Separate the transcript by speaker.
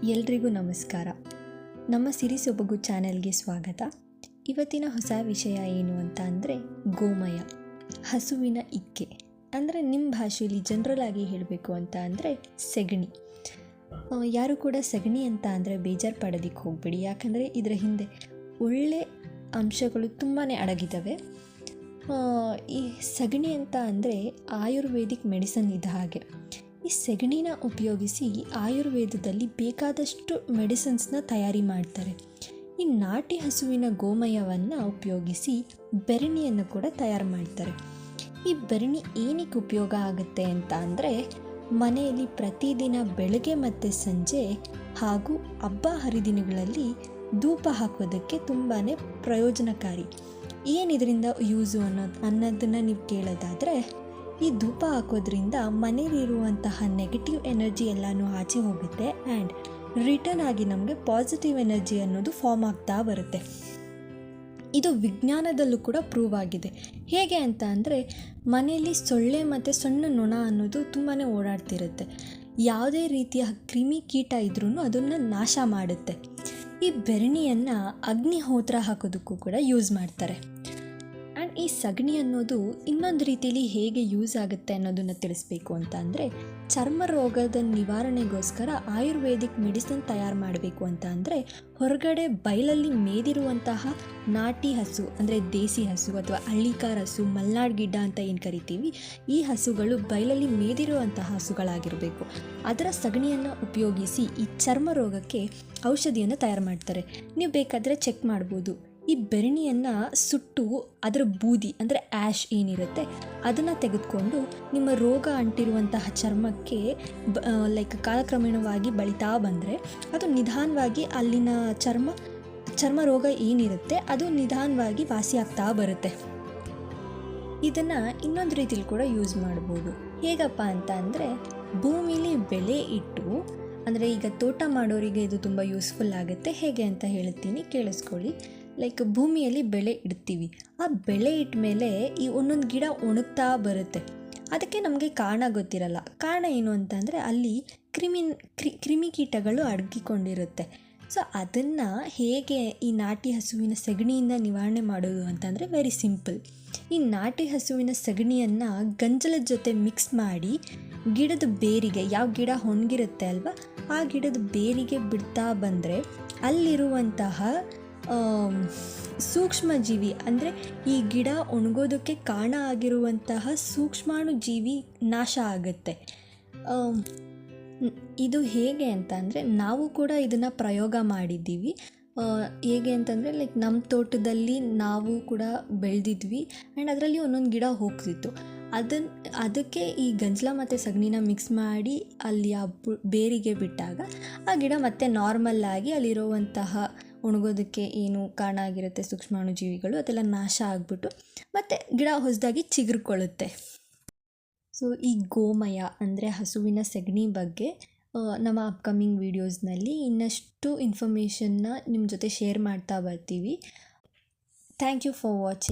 Speaker 1: ಎಲ್ರಿಗೂ ನಮಸ್ಕಾರ. ನಮ್ಮ ಸಿರಿ ಸೊಬಗು ಚಾನೆಲ್ಗೆ ಸ್ವಾಗತ. ಇವತ್ತಿನ ಹೊಸ ವಿಷಯ ಏನು ಅಂತ ಅಂದರೆ ಗೋಮಯ, ಹಸುವಿನ ಇಕ್ಕೆ. ಅಂದರೆ ನಿಮ್ಮ ಭಾಷೆಯಲ್ಲಿ ಜನರಲ್ ಆಗಿ ಹೇಳಬೇಕು ಅಂತ ಅಂದರೆ ಸೆಗಣಿ. ಯಾರು ಕೂಡ ಸೆಗಣಿ ಅಂತ ಅಂದರೆ ಬೇಜಾರು ಪಡೋದಕ್ಕೆ ಹೋಗಬೇಡಿ, ಯಾಕಂದರೆ ಇದರ ಹಿಂದೆ ಒಳ್ಳೆ ಅಂಶಗಳು ತುಂಬಾ ಅಡಗಿದ್ದಾವೆ. ಈ ಸಗಣಿ ಅಂತ ಅಂದರೆ ಆಯುರ್ವೇದಿಕ್ ಮೆಡಿಸನ್ ಇದ್ದ ಹಾಗೆ. ಈ ಸೆಗಣಿನ ಉಪಯೋಗಿಸಿ ಆಯುರ್ವೇದದಲ್ಲಿ ಬೇಕಾದಷ್ಟು ಮೆಡಿಸಿನ್ಸ್ನ ತಯಾರಿ ಮಾಡ್ತಾರೆ. ಈ ನಾಟಿ ಹಸುವಿನ ಗೋಮಯವನ್ನು ಉಪಯೋಗಿಸಿ ಬೆರಣಿಯನ್ನು ಕೂಡ ತಯಾರು ಮಾಡ್ತಾರೆ. ಈ ಬೆರಣಿ ಏನಕ್ಕೆ ಉಪಯೋಗ ಆಗುತ್ತೆ ಅಂತ ಅಂದರೆ ಮನೆಯಲ್ಲಿ ಪ್ರತಿದಿನ ಬೆಳಗ್ಗೆ ಮತ್ತು ಸಂಜೆ ಹಾಗೂ ಹಬ್ಬ ಹರಿದಿನಗಳಲ್ಲಿ ಧೂಪ ಹಾಕೋದಕ್ಕೆ ತುಂಬಾ ಪ್ರಯೋಜನಕಾರಿ. ಏನಿದರಿಂದ ಯೂಸು ಅನ್ನೋದನ್ನು ನೀವು ಕೇಳೋದಾದರೆ, ಈ ಧೂಪ ಹಾಕೋದ್ರಿಂದ ಮನೇಲಿರುವಂತಹ ನೆಗೆಟಿವ್ ಎನರ್ಜಿ ಎಲ್ಲನೂ ಆಚೆ ಹೋಗುತ್ತೆ ಆ್ಯಂಡ್ ರಿಟರ್ನ್ ಆಗಿ ನಮಗೆ ಪಾಸಿಟಿವ್ ಎನರ್ಜಿ ಅನ್ನೋದು ಫಾರ್ಮ್ ಆಗ್ತಾ ಬರುತ್ತೆ. ಇದು ವಿಜ್ಞಾನದಲ್ಲೂ ಕೂಡ ಪ್ರೂವ್ ಆಗಿದೆ. ಹೇಗೆ ಅಂತ ಅಂದರೆ ಮನೆಯಲ್ಲಿ ಸೊಳ್ಳೆ ಮತ್ತು ಸಣ್ಣ ನೊಣ ಅನ್ನೋದು ತುಂಬಾ ಓಡಾಡ್ತಿರುತ್ತೆ. ಯಾವುದೇ ರೀತಿಯ ಕ್ರಿಮಿ ಕೀಟ ಇದ್ರೂ ಅದನ್ನು ನಾಶ ಮಾಡುತ್ತೆ. ಈ ಬೆರಣಿಯನ್ನು ಅಗ್ನಿಹೋತ್ರ ಹಾಕೋದಕ್ಕೂ ಕೂಡ ಯೂಸ್ ಮಾಡ್ತಾರೆ. ಆ್ಯಂಡ್ ಈ ಸಗಣಿ ಅನ್ನೋದು ಇನ್ನೊಂದು ರೀತಿಯಲ್ಲಿ ಹೇಗೆ ಯೂಸ್ ಆಗುತ್ತೆ ಅನ್ನೋದನ್ನು ತಿಳಿಸ್ಬೇಕು ಅಂತ ಅಂದರೆ, ಚರ್ಮ ರೋಗದ ನಿವಾರಣೆಗೋಸ್ಕರ ಆಯುರ್ವೇದಿಕ್ ಮೆಡಿಸಿನ್ ತಯಾರು ಮಾಡಬೇಕು ಅಂತ ಅಂದರೆ ಹೊರಗಡೆ ಬಯಲಲ್ಲಿ ಮೇದಿರುವಂತಹ ನಾಟಿ ಹಸು ಅಂದರೆ ದೇಸಿ ಹಸು ಅಥವಾ ಹಳ್ಳಿಕಾರ್ ಹಸು, ಮಲ್ನಾಡ್ ಗಿಡ್ಡ ಅಂತ ಏನು ಕರಿತೀವಿ, ಈ ಹಸುಗಳು ಬಯಲಲ್ಲಿ ಮೇದಿರುವಂತಹ ಹಸುಗಳಾಗಿರಬೇಕು. ಅದರ ಸಗಣಿಯನ್ನು ಉಪಯೋಗಿಸಿ ಈ ಚರ್ಮ ರೋಗಕ್ಕೆ ಔಷಧಿಯನ್ನು ತಯಾರು ಮಾಡ್ತಾರೆ. ನೀವು ಬೇಕಾದರೆ ಚೆಕ್ ಮಾಡ್ಬೋದು. ಈ ಬೆರಣಿಯನ್ನು ಸುಟ್ಟು ಅದರ ಬೂದಿ ಅಂದರೆ ಆ್ಯಶ್ ಏನಿರುತ್ತೆ ಅದನ್ನು ತೆಗೆದುಕೊಂಡು ನಿಮ್ಮ ರೋಗ ಅಂಟಿರುವಂತಹ ಚರ್ಮಕ್ಕೆ ಕಾಲಕ್ರಮೇಣವಾಗಿ ಬಳಿತಾ ಬಂದರೆ ಅದು ನಿಧಾನವಾಗಿ ಅಲ್ಲಿನ ಚರ್ಮ ರೋಗ ಏನಿರುತ್ತೆ ಅದು ನಿಧಾನವಾಗಿ ವಾಸಿಯಾಗ್ತಾ ಬರುತ್ತೆ. ಇದನ್ನು ಇನ್ನೊಂದು ರೀತಿಲಿ ಕೂಡ ಯೂಸ್ ಮಾಡ್ಬೋದು. ಹೇಗಪ್ಪ ಅಂತ ಅಂದರೆ ಭೂಮಿಲಿ ಬೆಳೆ ಇಟ್ಟು, ಅಂದರೆ ಈಗ ತೋಟ ಮಾಡೋರಿಗೆ ಇದು ತುಂಬ ಯೂಸ್ಫುಲ್ ಆಗುತ್ತೆ. ಹೇಗೆ ಅಂತ ಹೇಳ್ತೀನಿ, ಕೇಳಿಸ್ಕೊಳ್ಳಿ. ಭೂಮಿಯಲ್ಲಿ ಬೆಳೆ ಇಡ್ತೀವಿ. ಆ ಬೆಳೆ ಇಟ್ಟ ಮೇಲೆ ಈ ಒಂದೊಂದು ಗಿಡ ಒಣಗ್ತಾ ಬರುತ್ತೆ. ಅದಕ್ಕೆ ನಮಗೆ ಕಾರಣ ಗೊತ್ತಿರಲ್ಲ. ಕಾರಣ ಏನು ಅಂತಂದರೆ ಅಲ್ಲಿ ಕ್ರಿಮಿಕೀಟಗಳು ಅಡಗಿಕೊಂಡಿರುತ್ತೆ. ಸೊ ಅದನ್ನು ಹೇಗೆ ಈ ನಾಟಿ ಹಸುವಿನ ಸಗಣಿಯಿಂದ ನಿವಾರಣೆ ಮಾಡೋದು ಅಂತಂದರೆ ವೆರಿ ಸಿಂಪಲ್. ಈ ನಾಟಿ ಹಸುವಿನ ಸಗಣಿಯನ್ನು ಗಂಜಲದ ಜೊತೆ ಮಿಕ್ಸ್ ಮಾಡಿ ಗಿಡದ ಬೇರಿಗೆ, ಯಾವ ಗಿಡ ಒಣಗಿರುತ್ತೆ ಅಲ್ವಾ, ಆ ಗಿಡದ ಬೇರಿಗೆ ಬಿಡ್ತಾ ಬಂದರೆ ಅಲ್ಲಿರುವಂತಹ ಸೂಕ್ಷ್ಮ ಜೀವಿ, ಅಂದರೆ ಈ ಗಿಡ ಒಣಗೋದಕ್ಕೆ ಕಾರಣ ಆಗಿರುವಂತಹ ಸೂಕ್ಷ್ಮಾಣು ಜೀವಿ ನಾಶ ಆಗುತ್ತೆ. ಇದು ಹೇಗೆ ಅಂತ ಅಂದರೆ ನಾವು ಕೂಡ ಇದನ್ನು ಪ್ರಯೋಗ ಮಾಡಿದ್ದೀವಿ. ಹೇಗೆ ಅಂತಂದರೆ ನಮ್ಮ ತೋಟದಲ್ಲಿ ನಾವು ಕೂಡ ಬೆಳೆದಿದ್ವಿ ಆ್ಯಂಡ್ ಅದರಲ್ಲಿ ಒಂದೊಂದು ಗಿಡ ಹೋಗ್ತಿತ್ತು. ಅದಕ್ಕೆ ಈ ಗಂಜಲ ಮತ್ತು ಸಗಣಿನ ಮಿಕ್ಸ್ ಮಾಡಿ ಅಲ್ಲಿ ಆ ಬೇರಿಗೆ ಬಿಟ್ಟಾಗ ಆ ಗಿಡ ಮತ್ತೆ ನಾರ್ಮಲ್ ಆಗಿ ಅಲ್ಲಿರುವಂತಹ ಒಣಗೋದಕ್ಕೆ ಏನು ಕಾರಣ ಆಗಿರುತ್ತೆ ಸೂಕ್ಷ್ಮಾಣುಜೀವಿಗಳು ಅದೆಲ್ಲ ನಾಶ ಆಗಿಬಿಟ್ಟು ಮತ್ತು ಗಿಡ ಹೊಸದಾಗಿ ಚಿಗುರ್ಕೊಳ್ಳುತ್ತೆ. ಸೊ ಈ ಗೋಮಯ ಅಂದರೆ ಹಸುವಿನ ಸಗಣಿ ಬಗ್ಗೆ ನಮ್ಮ ಅಪ್ಕಮಿಂಗ್ ವೀಡಿಯೋಸ್ನಲ್ಲಿ ಇನ್ನಷ್ಟು ಇನ್ಫಾರ್ಮೇಷನ್ನ ನಿಮ್ಮ ಜೊತೆ ಶೇರ್ ಮಾಡ್ತಾ ಬರ್ತೀವಿ. Thank you for watching.